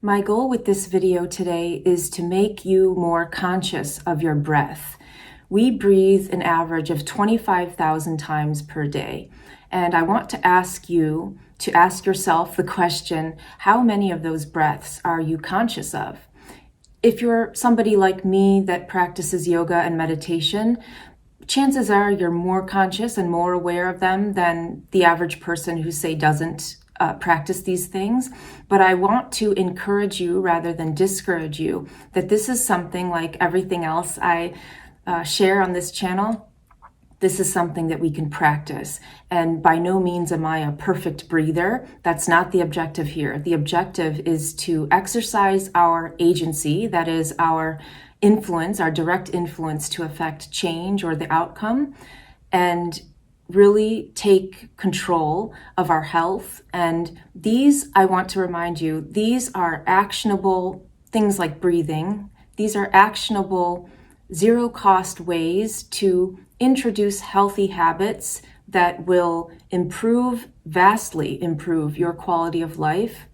My goal with this video today is to make you more conscious of your breath. We breathe an average of 25,000 times per day, and I want to ask you to ask yourself the question, how many of those breaths are you conscious of? If you're somebody like me that practices yoga and meditation, chances are you're more conscious and more aware of them than the average person who, say, doesn't practice these things. But I want to encourage you rather than discourage you that this is something like everything else I share on this channel. This is something that we can practice. And by no means am I a perfect breather. That's not the objective here. The objective is to exercise our agency, that is our influence, our direct influence to affect change or the outcome, and really take control of our health. And these, I want to remind you, these are actionable things like breathing. These are actionable, zero-cost ways to introduce healthy habits that will vastly improve your quality of life,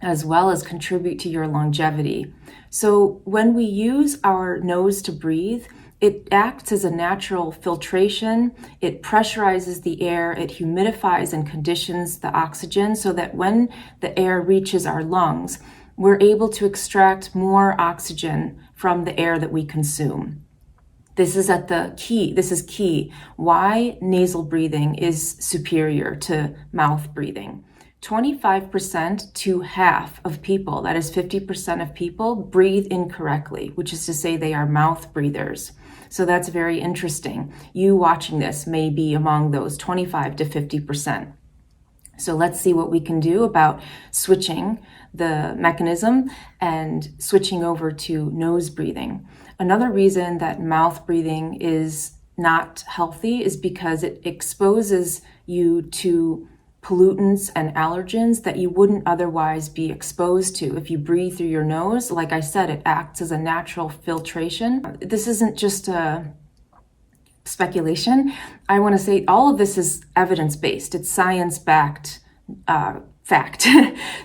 as well as contribute to your longevity. So when we use our nose to breathe, it acts as a natural filtration. It pressurizes the air, it humidifies and conditions the oxygen so that when the air reaches our lungs, we're able to extract more oxygen from the air that we consume. This is key. Why nasal breathing is superior to mouth breathing. 25% to half of people, that is 50% of people, breathe incorrectly, which is to say they are mouth breathers. So that's very interesting. You watching this may be among those 25 to 50%. So let's see what we can do about switching the mechanism and switching over to nose breathing. Another reason that mouth breathing is not healthy is because it exposes you to pollutants and allergens that you wouldn't otherwise be exposed to. If you breathe through your nose, like I said, it acts as a natural filtration. This isn't just a speculation. I want to say all of this is evidence-based. It's science-backed fact.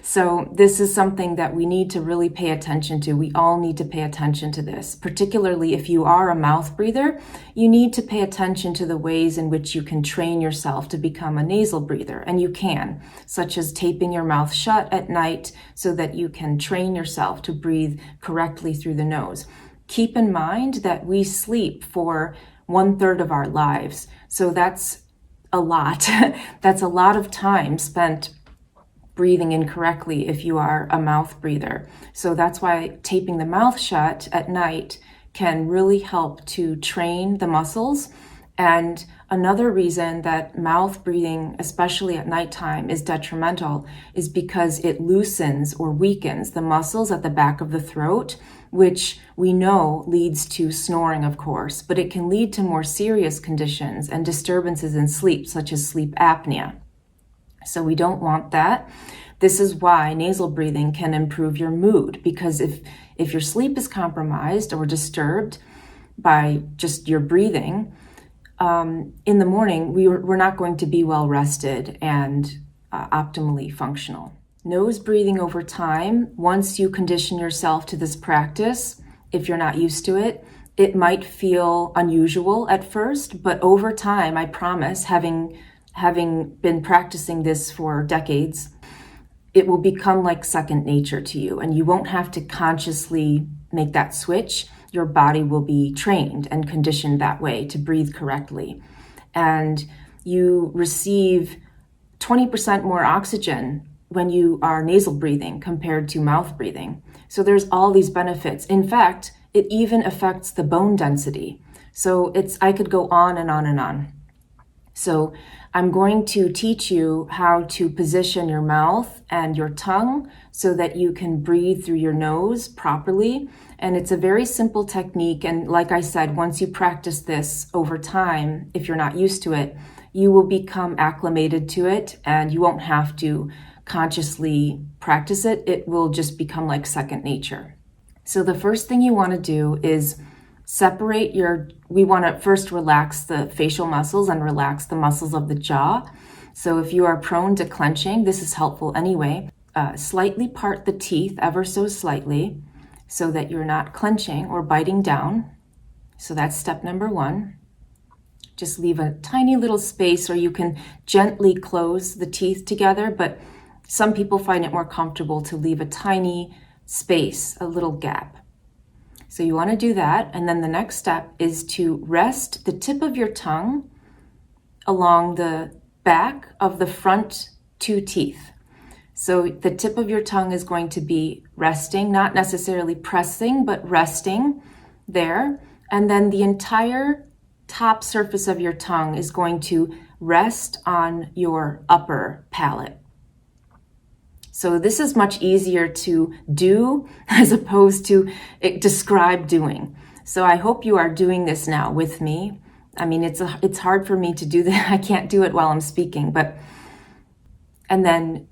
So this is something that we need to really pay attention to. We all need to pay attention to this. Particularly if you are a mouth breather, you need to pay attention to the ways in which you can train yourself to become a nasal breather. And you can, such as taping your mouth shut at night so that you can train yourself to breathe correctly through the nose. Keep in mind that we sleep for 1/3 of our lives. So that's a lot. That's a lot of time spent breathing incorrectly if you are a mouth breather. So that's why taping the mouth shut at night can really help to train the muscles. And another reason that mouth breathing, especially at nighttime, is detrimental is because it loosens or weakens the muscles at the back of the throat, which we know leads to snoring, of course, but it can lead to more serious conditions and disturbances in sleep, such as sleep apnea. So we don't want that. This is why nasal breathing can improve your mood, because if your sleep is compromised or disturbed by just your breathing, in the morning, we're not going to be well rested and optimally functional. Nose breathing over time, once you condition yourself to this practice, if you're not used to it, it might feel unusual at first, but over time, I promise, having been practicing this for decades, it will become like second nature to you, and you won't have to consciously make that switch. Your body will be trained and conditioned that way to breathe correctly. And you receive 20% more oxygen when you are nasal breathing compared to mouth breathing. So there's all these benefits. In fact, it even affects the bone density. So I could go on and on and on. So I'm going to teach you how to position your mouth and your tongue so that you can breathe through your nose properly. And it's a very simple technique. And like I said, once you practice this over time, if you're not used to it, you will become acclimated to it and you won't have to consciously practice it. It will just become like second nature. So the first thing you want to do is we want to first relax the facial muscles and relax the muscles of the jaw. So if you are prone to clenching, this is helpful anyway. slightly part the teeth ever so slightly so that you're not clenching or biting down. So that's step number one. Just leave a tiny little space, or you can gently close the teeth together, but some people find it more comfortable to leave a tiny space, a little gap. So you want to do that, and then the next step is to rest the tip of your tongue along the back of the front two teeth. So the tip of your tongue is going to be resting, not necessarily pressing, but resting there. And then the entire top surface of your tongue is going to rest on your upper palate. So this is much easier to do as opposed to describe doing. So I hope you are doing this now with me. I mean, it's hard for me to do that. I can't do it while I'm speaking, and then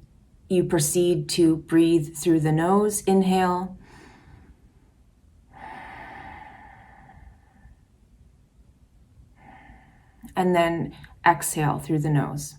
you proceed to breathe through the nose. Inhale. And then exhale through the nose.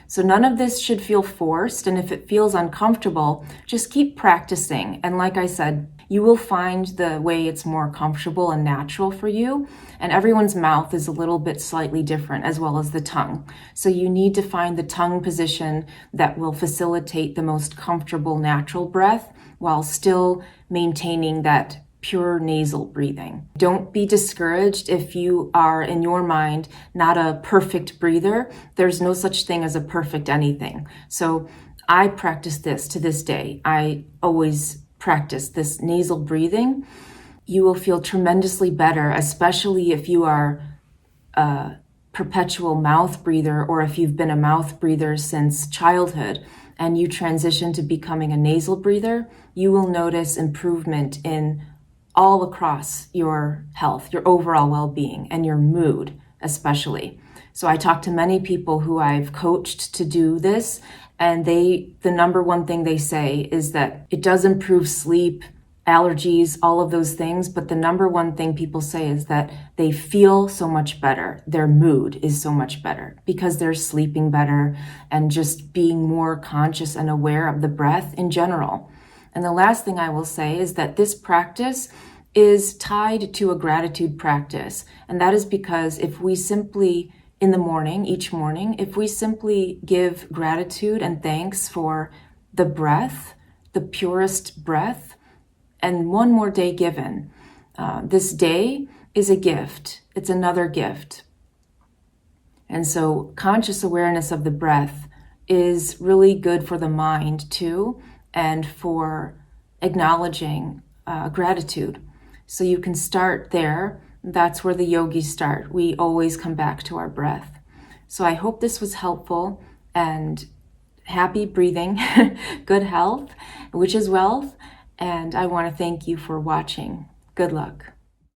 So none of this should feel forced, and if it feels uncomfortable, just keep practicing. And like I said, you will find the way it's more comfortable and natural for you. And everyone's mouth is a little bit slightly different, as well as the tongue. So you need to find the tongue position that will facilitate the most comfortable natural breath while still maintaining that pure nasal breathing. Don't be discouraged if you are, in your mind, not a perfect breather. There's no such thing as a perfect anything. So I practice this to this day. I always practice this nasal breathing. You will feel tremendously better, especially if you are a perpetual mouth breather, or if you've been a mouth breather since childhood and you transition to becoming a nasal breather. You will notice improvement in all across your health, your overall well-being, and your mood especially. So I talk to many people who I've coached to do this, and the number one thing they say is that it does improve sleep, allergies, all of those things, but the number one thing people say is that they feel so much better. Their mood is so much better because they're sleeping better and just being more conscious and aware of the breath in general. And the last thing I will say is that this practice is tied to a gratitude practice. And that is because if we simply, in the morning, each morning, if we simply give gratitude and thanks for the breath, the purest breath, and one more day given, this day is a gift. It's another gift. And so conscious awareness of the breath is really good for the mind too, and for acknowledging gratitude. So you can start there. That's where the yogis start. We always come back to our breath. So I hope this was helpful, and happy breathing, good health, which is wealth. And I want to thank you for watching. Good luck.